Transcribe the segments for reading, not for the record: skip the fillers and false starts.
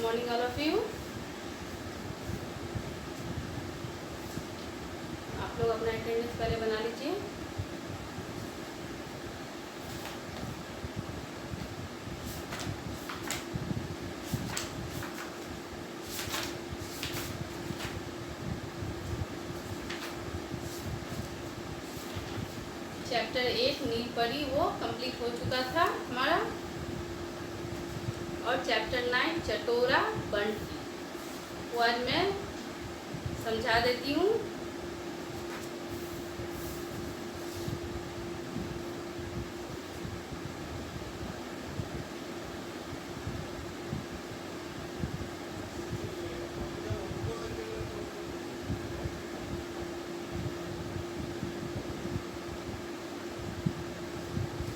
morning all of you। आप लोग अपना अटेंडेंस पहले बना लीजिए। चैप्टर 8 नील परी वो कंप्लीट हो चुका था हमारा, और चैप्टर 9 चटोरा बंटी वो आज मैं समझा देती हूँ।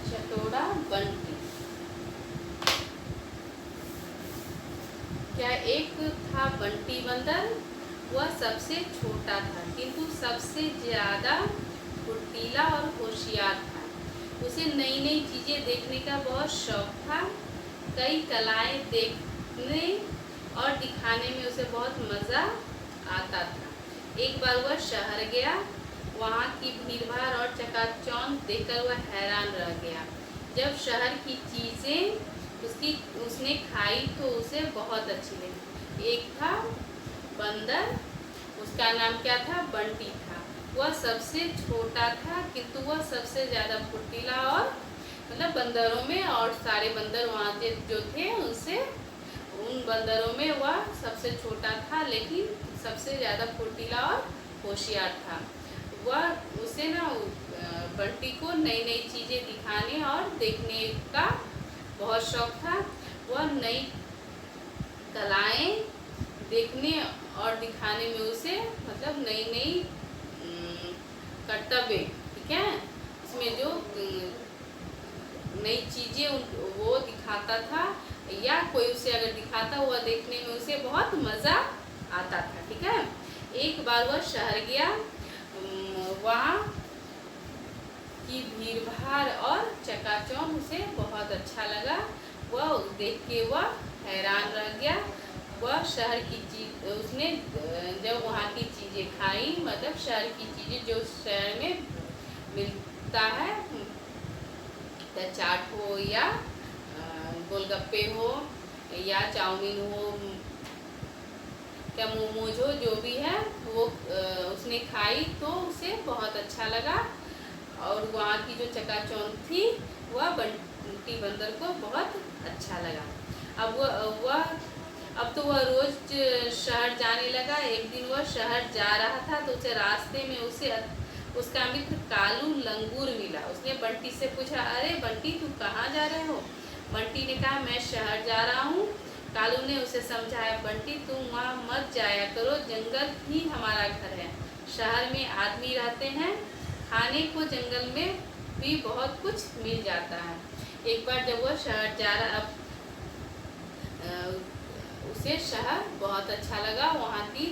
चटोरा बंटी। क्या एक था बंटी बंदर, वह सबसे छोटा था किंतु सबसे ज़्यादा फुर्तीला और होशियार था। उसे नई नई चीज़ें देखने का बहुत शौक था। कई कलाएं देखने और दिखाने में उसे बहुत मज़ा आता था। एक बार वह शहर गया। वहाँ की भीड़भाड़ और चकाचौंध देखकर वह हैरान रह गया। जब शहर की चीज़ें उसने खाई तो उसे बहुत अच्छी लगी। एक था बंदर, उसका नाम क्या था? बंटी था। वह सबसे छोटा था किंतु वह सबसे ज़्यादा फुर्तीला और मतलब बंदरों में, और सारे बंदर वहाँ के जो थे उनसे, उन बंदरों में वह सबसे छोटा था लेकिन सबसे ज़्यादा फुर्तीला और होशियार था। वह उसे ना बंटी को नई नई चीज़ें दिखाने और देखने का बहुत शौक था। वह नई कलाएं देखने और दिखाने में उसे मतलब नई नई कर्तव्य, ठीक है, इसमें जो नई चीज़ें वो दिखाता था या कोई उसे अगर दिखाता वह देखने में उसे बहुत मज़ा आता था, ठीक है। एक बार वह शहर गया। वहाँ की भीड़भाड़ और चकाचौंध उसे बहुत अच्छा लगा। वह देख के वह हैरान रह गया। वह शहर की चीज उसने जब वहाँ की चीज़ें खाई, मतलब शहर की चीज़ें जो शहर में मिलता है, चाट हो या गोलगप्पे हो या चाउमीन हो या मोमोज हो, जो भी है वो उसने खाई तो उसे बहुत अच्छा लगा। और वहाँ की जो चकाचौंध थी वह बंटी बंदर को बहुत अच्छा लगा। अब तो वह रोज शहर जाने लगा। एक दिन वह शहर जा रहा था तो उसे रास्ते में उसका मित्र कालू लंगूर मिला। उसने बंटी से पूछा, अरे बंटी तू कहाँ जा रहे हो? बंटी ने कहा, मैं शहर जा रहा हूँ। कालू ने उसे समझाया, बंटी तुम वहाँ मत जाया करो, जंगल ही हमारा घर है। शहर में आदमी रहते हैं, खाने को जंगल में भी बहुत कुछ मिल जाता है। एक बार जब वह शहर जा रहा, उसे शहर बहुत अच्छा लगा। वहाँ की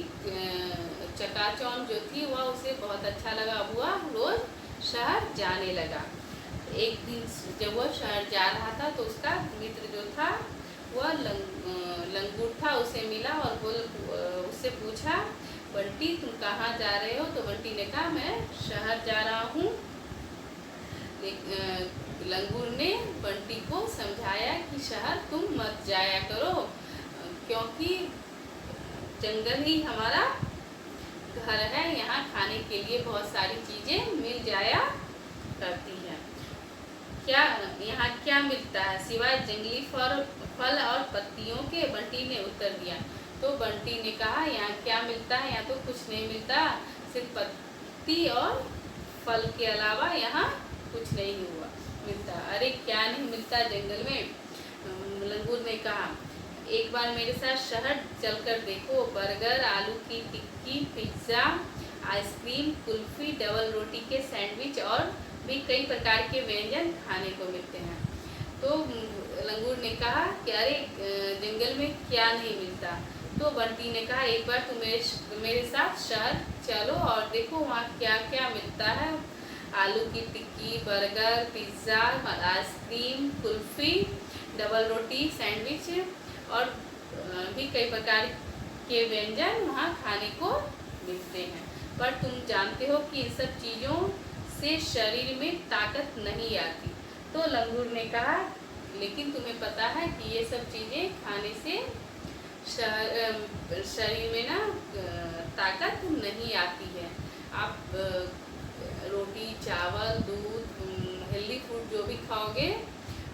चकाचौंध जो थी वह उसे बहुत अच्छा लगा। अब वह रोज शहर जाने लगा। एक दिन जब वह शहर जा रहा था तो उसका मित्र जो था वह लंगूर था, उसे मिला और उससे पूछा, बंटी तुम कहाँ जा रहे हो? तो बंटी ने कहा, मैं शहर जा रहा हूँ। लंगूर ने बंटी को समझाया कि शहर तुम मत जाया करो क्योंकि जंगल ही हमारा घर है। यहाँ खाने के लिए बहुत सारी चीज़ें मिल जाया करती हैं। क्या यहाँ क्या मिलता है सिवाय जंगली फल और पत्तियों के? बंटी ने उत्तर दिया। तो बंटी ने कहा, यहाँ क्या मिलता है? यहाँ तो कुछ नहीं मिलता, सिर्फ पत्ती और फल के अलावा यहाँ कुछ नहीं हुआ मिलता। अरे क्या नहीं मिलता जंगल में? लंगूर ने कहा, एक बार मेरे साथ शहर चलकर देखो। बर्गर, आलू की टिक्की, पिज्ज़ा, आइसक्रीम, कुल्फी, डबल रोटी के सैंडविच और भी कई प्रकार के व्यंजन खाने को मिलते हैं। तो लंगूर ने कहा कि अरे जंगल में क्या नहीं मिलता? तो बंटी ने कहा, एक बार तुम मेरे साथ शहर चलो और देखो वहाँ क्या क्या मिलता है। आलू की टिक्की, burger, pizza, ice cream, kulfi, double रोटी, सैंडविच और भी कई प्रकार के व्यंजन वहाँ खाने को मिलते हैं। पर तुम जानते हो कि इन सब चीज़ों से शरीर में ताकत नहीं आती। तो लंगूर ने कहा, लेकिन तुम्हें पता है कि ये सब चीज़ें खाने से शरीर में ना ताकत नहीं आती है। आप रोटी, चावल, दूध, हेल्दी फूड जो भी खाओगे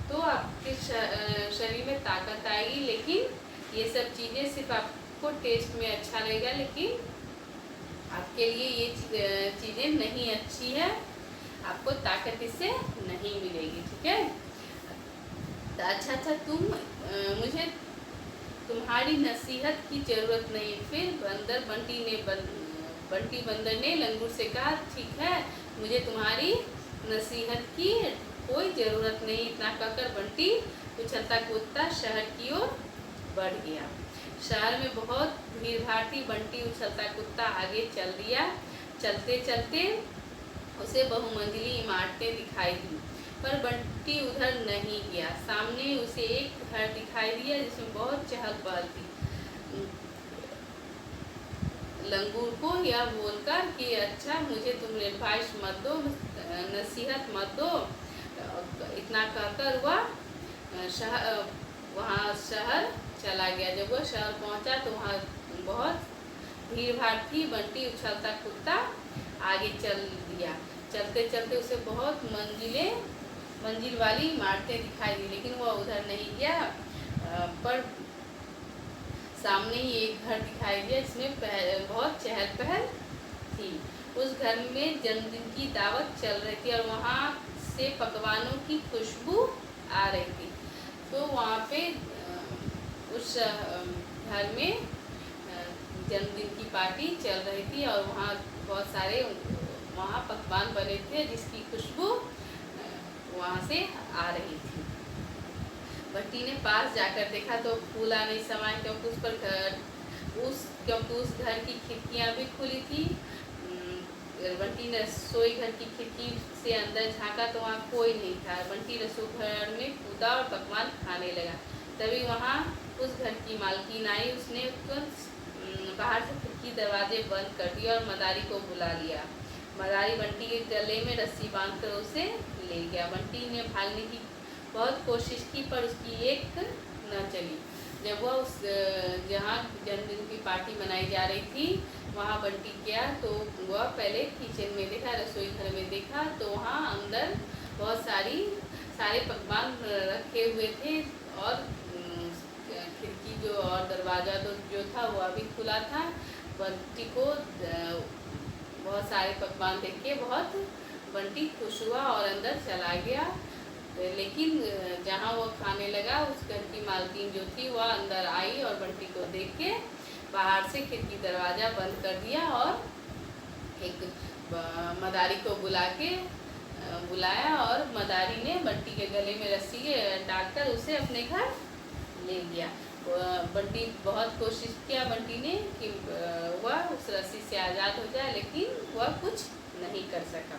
तो आपके शरीर में ताकत आएगी। लेकिन ये सब चीज़ें सिर्फ आपको टेस्ट में अच्छा लगेगा, लेकिन आपके लिए ये चीज़ें नहीं अच्छी है, आपको ताकत इससे नहीं मिलेगी। ठीक है। तो अच्छा मुझे तुम्हारी नसीहत की ज़रूरत नहीं। फिर बंटी बंदर ने लंगूर से कहा, ठीक है, मुझे तुम्हारी नसीहत की कोई ज़रूरत नहीं। इतना कहकर बंटी उछलता कूदता शहर की ओर बढ़ गया। शहर में बहुत भीड़ भाड़ थी। बंटी उछलता कूदता आगे चल दिया। चलते चलते उसे बहुमंजिली इमारतें दिखाई दी, पर बंटी उधर नहीं गया। सामने उसे एक घर दिखाई दिया जिसमें बहुत चहल पहल थी। लंगूर को यह बोलकर कि अच्छा, मुझे तुम एडवाइस मत दो, नसीहत मत दो, इतना कहकर वह वहाँ शहर चला गया। जब वह शहर पहुँचा तो वहाँ बहुत भीड़ भाड़ थी। बंटी उछलता कूदता आगे चल दिया। चलते चलते उसे बहुत मंजिल वाली इमारतें दिखाई दी, लेकिन वह उधर नहीं गया। पर सामने ही एक घर दिखाई दिया जिसमें बहुत चहल पहल थी। उस घर में जन्मदिन की दावत चल रही थी और वहाँ से पकवानों की खुशबू आ रही थी। तो वहाँ पे उस घर में जन्मदिन की पार्टी चल रही थी और वहाँ बहुत सारे पकवान बने थे जिसकी खुशबू वहाँ से आ रही थी। बंटी ने पास जाकर देखा तो फूला नहीं समाया, क्योंकि उस घर की खिड़कियाँ भी खुली थी। बंटी ने रसोई घर की खिड़की से अंदर झांका तो वहाँ कोई नहीं था। बंटी रसोई घर में कूदा और पकवान खाने लगा। तभी वहाँ उस घर की मालकिन आई। उसने बाहर से खिड़की दरवाजे बंद कर दिए और मदारी को बुला लिया। मदारी बंटी के गले में रस्सी बांधकर उसे ले गया। बंटी ने भागने की बहुत कोशिश की, पर उसकी एक न चली। जब वह जहाँ जन्मदिन की पार्टी मनाई जा रही थी वहाँ बंटी गया तो वह पहले किचन में देखा, रसोई घर में देखा तो वहाँ अंदर बहुत सारे पकवान रखे हुए थे और खिड़की जो और दरवाज़ा जो था वह भी खुला था। बंटी को बहुत सारे पकवान देख के बहुत बंटी खुश हुआ और अंदर चला गया। लेकिन जहाँ वो खाने लगा उस घर की मालकिन जो थी वह अंदर आई और बंटी को देख के बाहर से खिड़की दरवाज़ा बंद कर दिया और एक मदारी को बुलाया और मदारी ने बंटी के गले में रस्सी डालकर उसे अपने घर ले गया। बंटी बहुत कोशिश किया बंटी ने कि वह उस रस्सी से आज़ाद हो जाए, लेकिन वह कुछ नहीं कर सका।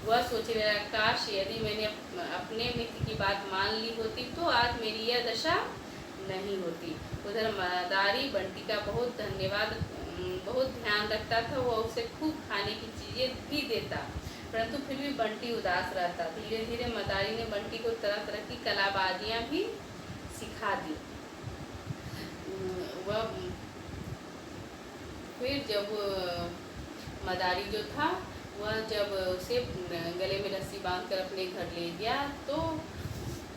वह सोचने लगा, काश यदि मैंने अपने मित्र की बात मान ली होती तो आज मेरी यह दशा नहीं होती। उधर मदारी बंटी का बहुत ध्यान रखता था। वह उसे खूब खाने की चीज़ें भी देता, परंतु फिर भी बंटी उदास रहता। धीरे धीरे मदारी ने बंटी को तरह तरह की कलाबाजियाँ भी सिखा दी। वह फिर जब मदारी जो था वह जब उसे गले में रस्सी बांधकर अपने घर ले गया तो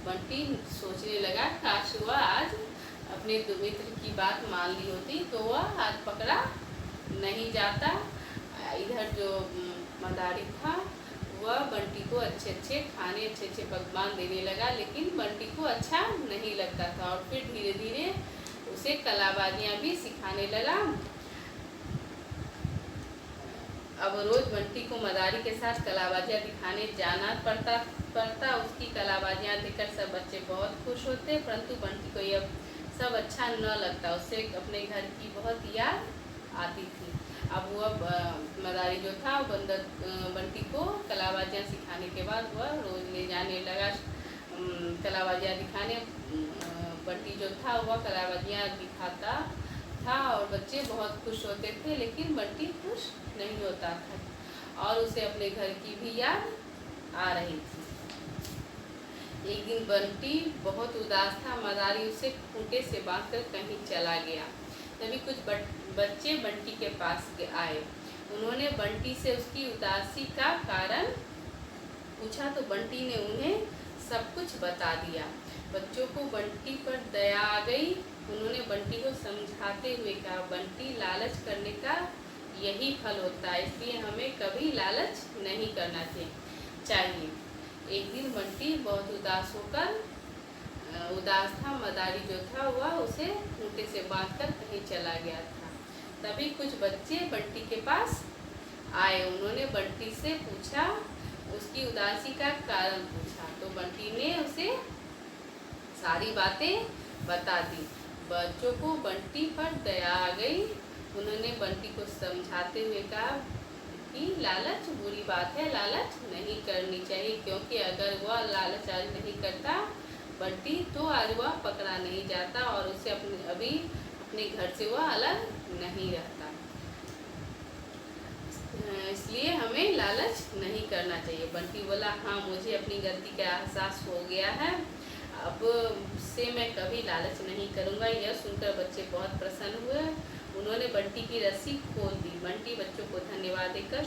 बंटी सोचने लगा, काश वह आज अपने मित्र की बात मान ली होती तो वह आज पकड़ा नहीं जाता। इधर जो मदारी था वह बंटी को अच्छे अच्छे पकवान देने लगा, लेकिन बंटी को अच्छा नहीं लगता था और फिर धीरे धीरे उसे कलाबाजियाँ भी सिखाने लगा। अब रोज़ बंटी को मदारी के साथ कलाबाजियाँ दिखाने जाना पड़ता। उसकी कलाबाजियाँ देखकर सब बच्चे बहुत खुश होते, परंतु बंटी को यह सब अच्छा न लगता। उसे अपने घर की बहुत याद आती थी। अब वह मदारी जो था बंटी को कलाबाजियाँ सिखाने के बाद वह रोज़ ले जाने लगा कलाबाजियाँ दिखाने। बंटी जो था वह कलाबाजियाँ दिखाता था और बच्चे बहुत खुश होते थे, लेकिन बंटी खुश नहीं होता था और उसे अपने घर की भी याद आ रही थी। एक दिन बंटी बहुत उदास था। मदारी उसे खूंटे से बांधकर कहीं चला गया। तभी कुछ बच्चे बंटी के पास आए। उन्होंने बंटी से उसकी उदासी का कारण पूछा तो बंटी ने उन्हें सब कुछ बता दिया। बच्चों को बंटी पर दया आ गई। उन्होंने बंटी को समझाते हुए कहा, बंटी, लालच करने का यही फल होता है, इसलिए हमें कभी लालच नहीं करना चाहिए। एक दिन बंटी बहुत उदास था। मदारी जो था वह उसे खूंटे से बांधकर कहीं चला गया था। तभी कुछ बच्चे बंटी के पास आए। उन्होंने बंटी से पूछा, उसकी उदासी का कारण पूछा तो बंटी ने उसे सारी बातें बता दी। बच्चों को बंटी पर दया आ गई। उन्होंने बंटी को समझाते हुए कहा कि लालच बुरी बात है, लालच नहीं करनी चाहिए, क्योंकि अगर वह लालच आज नहीं करता बंटी तो आज वह पकड़ा नहीं जाता और उसे अपने घर से वह अलग नहीं रहता। इसलिए हमें लालच नहीं करना चाहिए। बंटी बोला, हाँ, मुझे अपनी गलती का एहसास हो गया है, अब से मैं कभी लालच नहीं करूँगा। यह सुनकर बच्चे बहुत प्रसन्न हुए। उन्होंने बंटी की रस्सी खोल दी। बंटी बच्चों को धन्यवाद देकर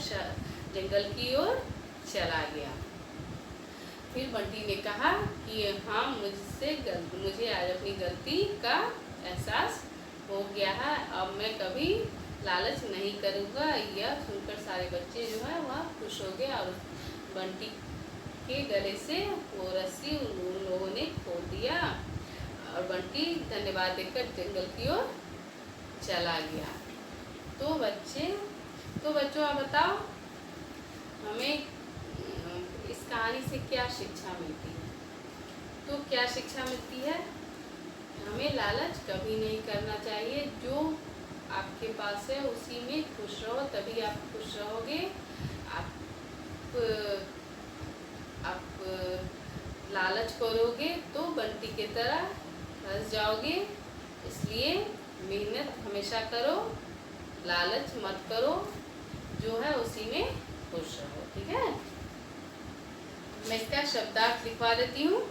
जंगल की ओर चला गया। फिर बंटी ने कहा कि हाँ, मुझे आज अपनी गलती का एहसास हो गया है, अब मैं कभी लालच नहीं करूँगा। यह सुनकर सारे बच्चे जो है वह खुश हो गए और बंटी के गले से वो रस्सी उन लोगों ने खोल दिया और बंटी धन्यवाद देकर जंगल की ओर चला गया। तो बच्चों आप बताओ, हमें इस कहानी से क्या शिक्षा मिलती है? तो क्या शिक्षा मिलती है? हमें लालच कभी नहीं करना चाहिए। जो आपके पास है उसी में खुश रहो, तभी आप खुश रहोगे। आप लालच करोगे तो बंटी की तरह फंस जाओगे। इसलिए मेहनत हमेशा करो, लालच मत करो, जो है उसी में खुश रहो। ठीक है, मैं इसका शब्दार्थ लिखवा देती हूँ।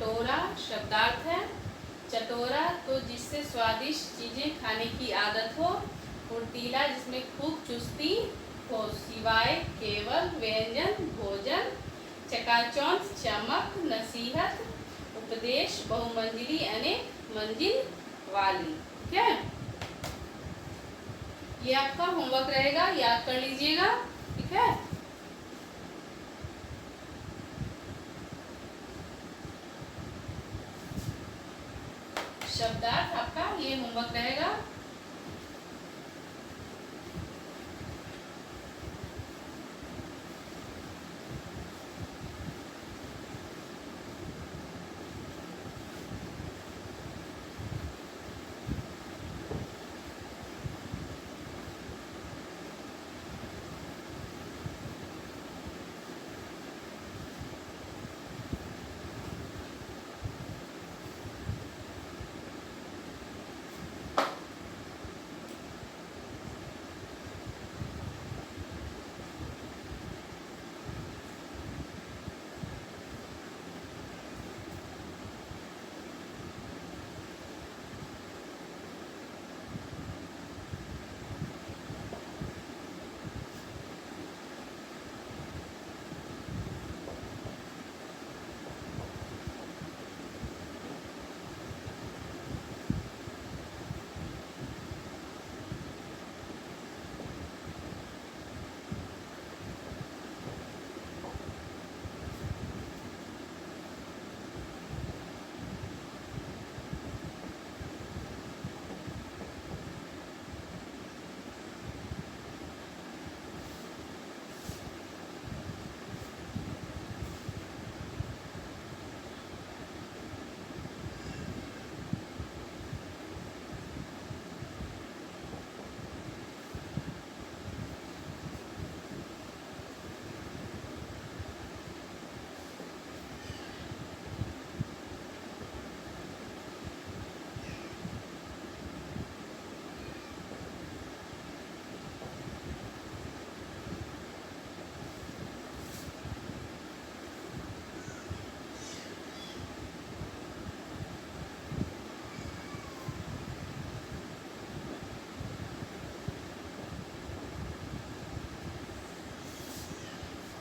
चटोरा शब्दार्थ है। चटोरा तो जिससे स्वादिष्ट चीजें खाने की आदत हो। फुर्तीला जिसमें खूब चुस्ती हो सिवाय केवल व्यंजन भोजन। चकाचौंध चमक नसीहत उपदेश बहुमंजिली अनेक मंजिल वाली। ठीक है, ये आपका होमवर्क रहेगा, याद कर लीजिएगा। ठीक है, शब्दार्थ आपका ये होमवर्क रहेगा।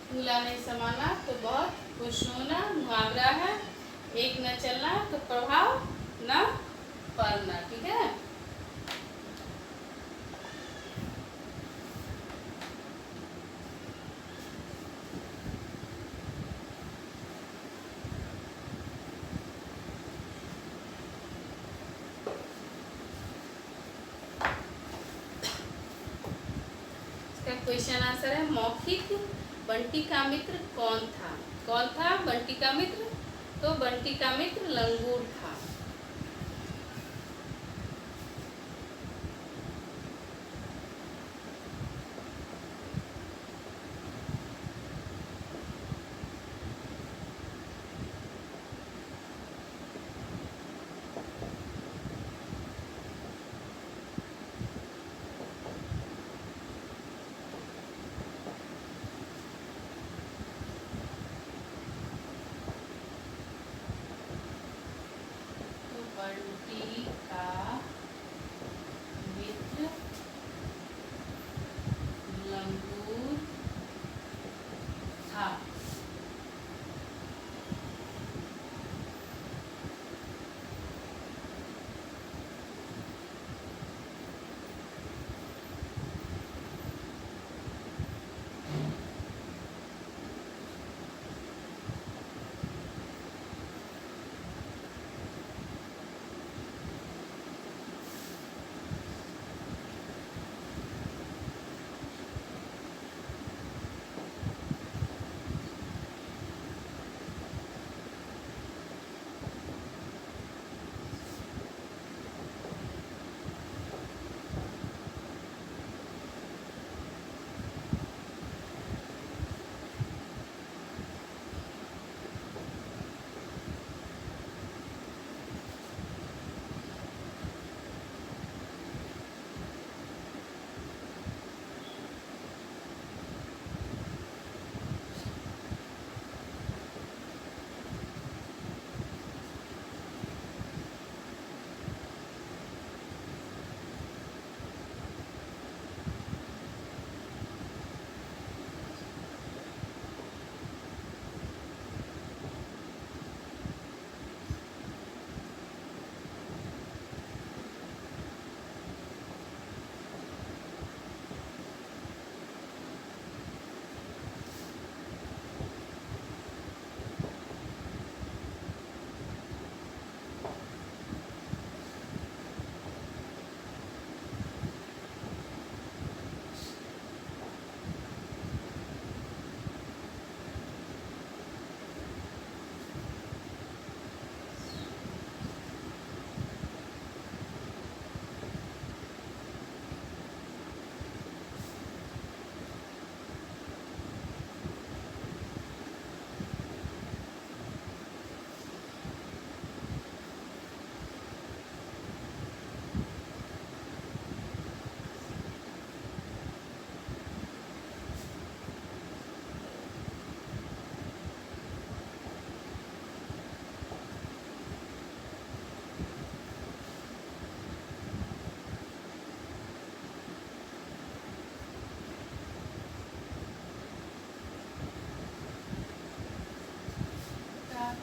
फूला नहीं समाना तो बहुत खुश होना मुहावरा है। एक न चलना तो प्रभाव न पड़ना। ठीक है, इसका क्वेश्चन आंसर है मौखिक। बंटी का मित्र कौन था? कौन था बंटी का मित्र? तो बंटी का मित्र लंगूर था।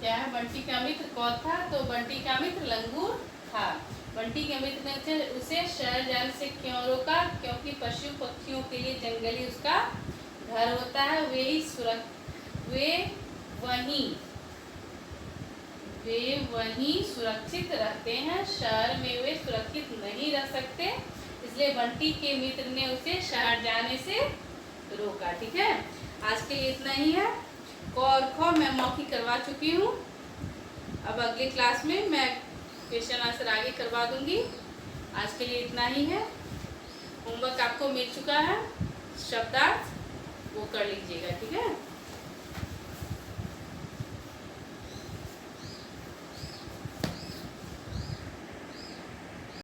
क्या है? बंटी का मित्र कौन था? तो बंटी का मित्र लंगूर था। बंटी के मित्र ने उसे शहर जाने से क्यों रोका? क्योंकि पशु पक्षियों के लिए जंगल ही उसका घर होता है। वे वहीं सुरक्षित रहते हैं, शहर में वे सुरक्षित नहीं रह सकते, इसलिए बंटी के मित्र ने उसे शहर जाने से रोका। ठीक है, आज के लिए इतना ही है। क और ख मैं मौखिक करवा चुकी हूँ। अब अगले क्लास में मैं क्वेश्चन आंसर आगे करवा दूंगी। आज के लिए इतना ही है। होमवर्क आपको मिल चुका है, शब्दार्थ वो कर लीजिएगा। ठीक है।